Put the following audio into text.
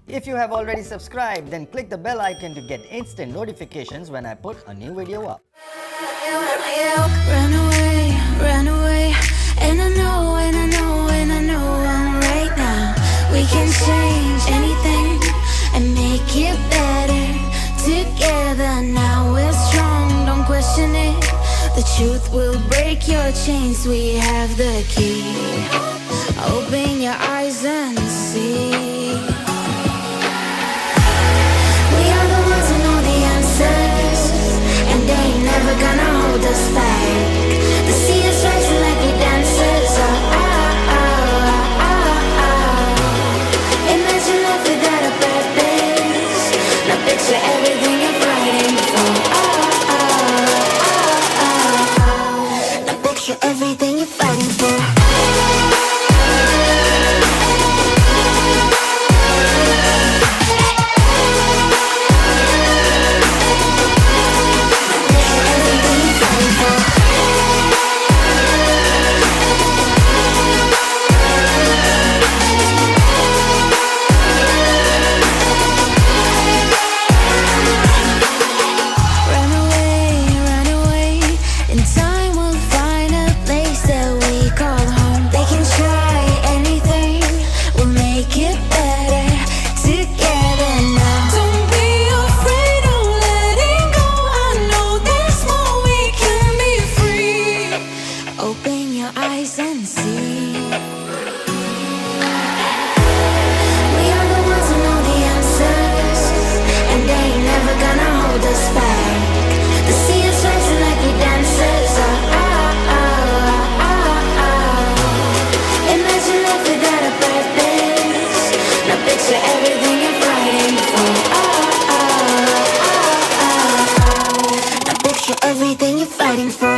If you have already subscribed, then click the bell icon to get instant notifications when I put a new video up. Run away, and I know, and I know, and I know I'm right now. We can change anything and make it better together. Now we're strong, don't question it. The truth will break your chains. We have the key. Open your eyes and see. We are the ones who know the answers, and they ain't never gonna hold us back. The sea is rising like we dancers. Imagine life without a purpose. Now picture everything you're fighting for. Now picture everything you're fighting for. Open your eyes and see. We are the ones who know the answers, and they ain't never gonna hold us back. The sea is rising like we dancers. Imagine life without a purpose. Now picture everything you're fighting for. Now picture everything you're fighting for.